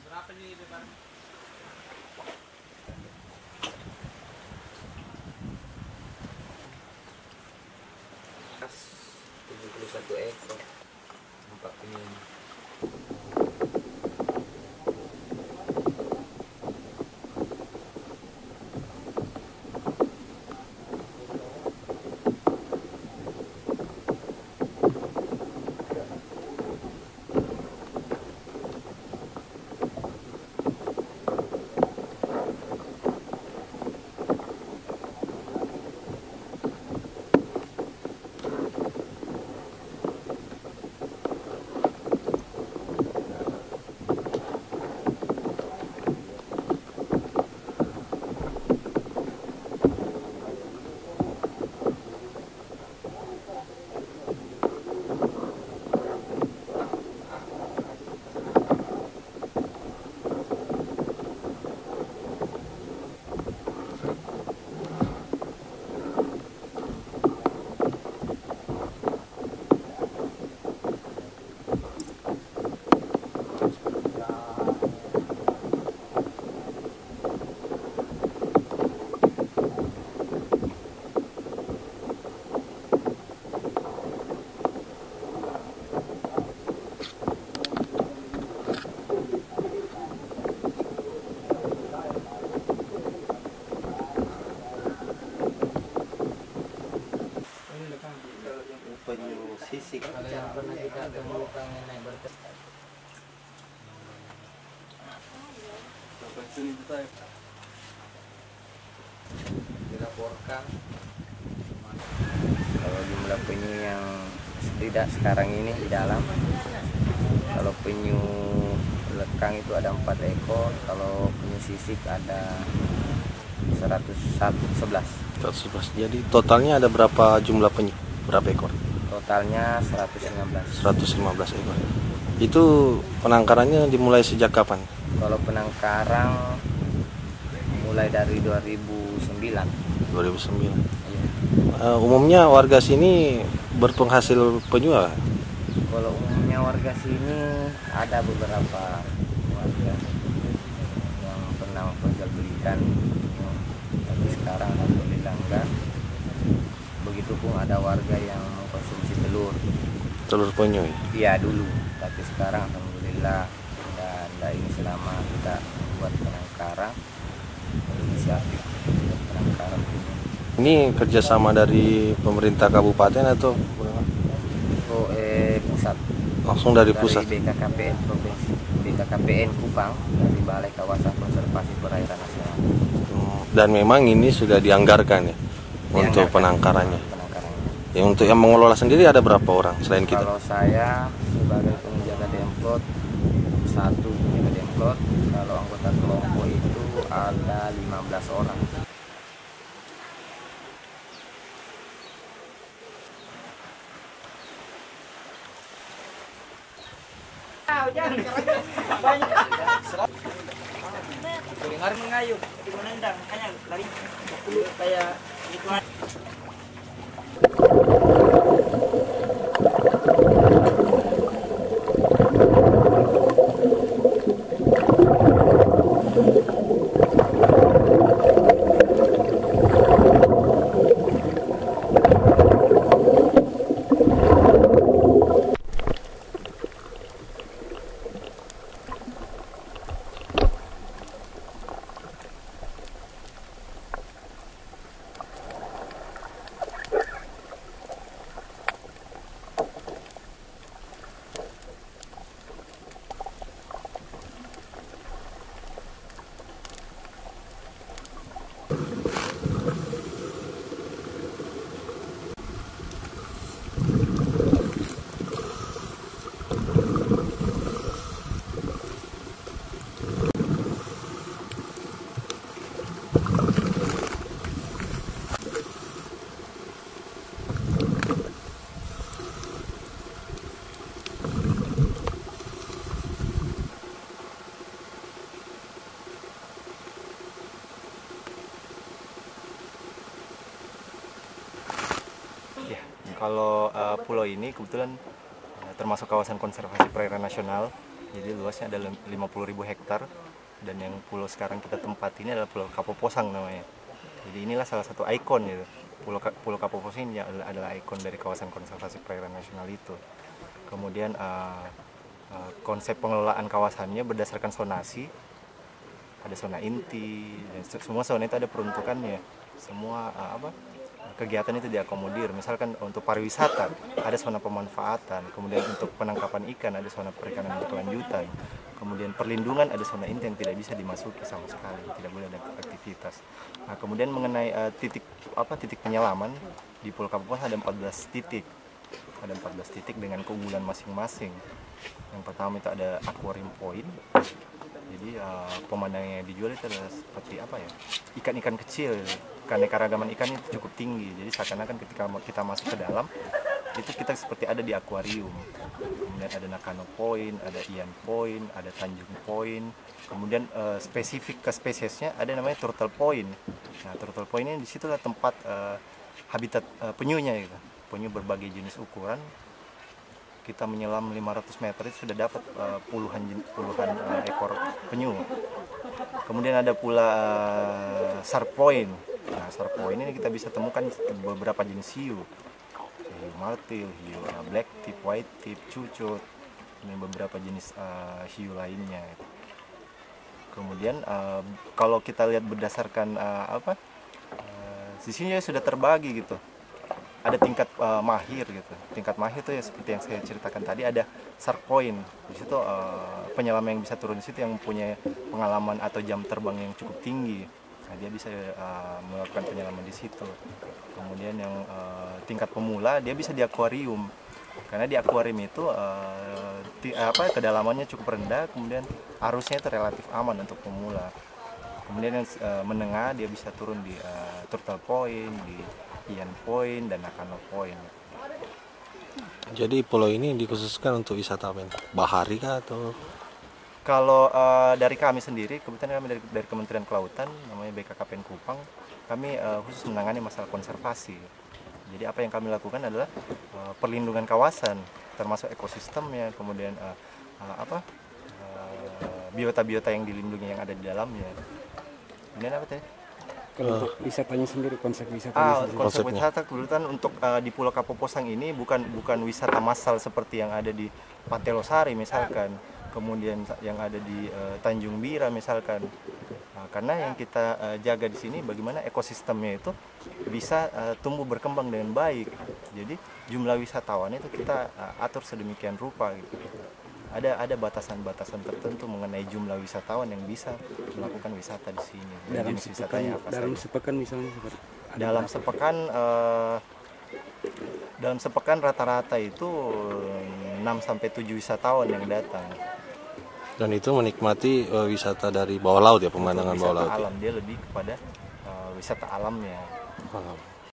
Berapa nih lebar? Kas 71 ekor. 4 ini. Penyu sisik. Kalau yang pernah kita temukan naik berkat. Dilaporkan. Kalau jumlah penyu yang tidak sekarang ini di dalam. Kalau penyu lekang itu ada 4 ekor. Kalau penyu sisik ada 111. Jadi totalnya ada berapa jumlah penyu? Berapa ekor? Totalnya 115. 115 ekor. Itu penangkarannya dimulai sejak kapan? Kalau penangkaran mulai dari 2009. 2009. Iya. Umumnya warga sini berpenghasil penyu ya? Kalau umumnya warga sini ada beberapa warga yang pernah jual belikan, tapi sekarang alhamdulillah enggak. Begitupun ada warga yang mengkonsumsi telur penyu ya? Iya dulu, tapi sekarang alhamdulillah dan ini selama kita buat penangkaran inisiatif buat penangkaran penyu. Ini kerjasama dari pemerintah kabupaten atau pusat? Langsung dari pusat? BKKPN Provinsi, BKKPN Kupang, dari Balai Kawasan Konservasi Perairan Nasional. Dan memang ini sudah dianggarkan ya? Untuk penangkarannya. Ya, untuk yang mengelola sendiri ada berapa orang selain kita? Kalau saya sebagai penjaga demplot, 1 penjaga demplot. Kalau anggota kelompok itu ada 15 orang. Dengar mengayuh, di menendang, hanya lari kayak itu. Kalau pulau ini kebetulan termasuk kawasan konservasi perairan nasional, jadi luasnya ada 50.000 hektar, dan yang pulau sekarang kita tempati ini adalah Pulau Kapoposang namanya. Jadi inilah salah satu ikon gitu. Pulau Kapoposang ini adalah ikon dari kawasan konservasi perairan nasional itu. Kemudian konsep pengelolaan kawasannya berdasarkan zonasi, ada zona inti, dan semua zona itu ada peruntukannya. Semua kegiatan itu diakomodir. Misalkan untuk pariwisata ada zona pemanfaatan, kemudian untuk penangkapan ikan ada zona perikanan berkelanjutan, kemudian perlindungan ada zona inti yang tidak bisa dimasuki sama sekali, tidak boleh ada aktivitas. Nah, kemudian mengenai titik penyelaman di Pulau Kapoposang ada 14 titik. Ada 14 titik dengan keunggulan masing-masing. Yang pertama itu ada aquarium point. Jadi pemandangan yang dijual itu adalah seperti ikan-ikan kecil. Keanekaragaman ikan itu cukup tinggi. Jadi seakan-akan ketika kita masuk ke dalam itu kita seperti ada di akuarium. Kemudian ada Nakano Point, ada Ian Point, ada Tanjung Point. Kemudian spesifik ke spesiesnya ada namanya Turtle Point. Nah, Turtle Point ini disitulah tempat habitat penyunya gitu. Penyu berbagai jenis ukuran. Kita menyelam 500 meter itu sudah dapat puluhan ekor penyu. Kemudian ada pula Shark Point. Nah, Shark Point ini kita bisa temukan beberapa jenis hiu. Hiu martil, hiu black tip, white tip, cucut, dan beberapa jenis hiu lainnya. Kemudian kalau kita lihat berdasarkan di sini sudah terbagi gitu. Ada tingkat mahir gitu. Tingkat mahir itu ya seperti yang saya ceritakan tadi, ada Shark Point. Di situ penyelam yang bisa turun di situ yang punya pengalaman atau jam terbang yang cukup tinggi. Nah, dia bisa melakukan penyelaman di situ. Kemudian yang tingkat pemula dia bisa di akuarium. Karena di akuarium itu kedalamannya cukup rendah, kemudian arusnya itu relatif aman untuk pemula. Kemudian yang menengah dia bisa turun di Turtle Point, di Ian Point, dan Nakano Point. Jadi pulau ini dikhususkan untuk wisatawan bahari kah atau? Kalau dari kami sendiri, kebetulan kami dari Kementerian Kelautan, namanya BKKPN Kupang, kami khusus menangani masalah konservasi. Jadi apa yang kami lakukan adalah perlindungan kawasan, termasuk ekosistemnya, kemudian biota-biota yang dilindungi yang ada di dalamnya. Kemudian apa tadi? Kalau untuk wisatanya sendiri, konsep wisatanya sendiri. Konsep wisata kebetulan untuk di Pulau Kapoposang ini bukan wisata massal seperti yang ada di Pantai Losari misalkan, kemudian yang ada di Tanjung Bira misalkan. Nah, karena yang kita jaga di sini bagaimana ekosistemnya itu bisa tumbuh berkembang dengan baik. Jadi jumlah wisatawan itu kita atur sedemikian rupa gitu. Ada batasan-batasan tertentu mengenai jumlah wisatawan yang bisa melakukan wisata di sini. Dalam sepekan misalnya seperti dalam sepekan rata-rata itu 6 sampai 7 wisatawan yang datang. Dan itu menikmati wisata dari bawah laut ya, pemandangan bawah laut. Wisata alam, dia lebih kepada wisata alamnya. Alam.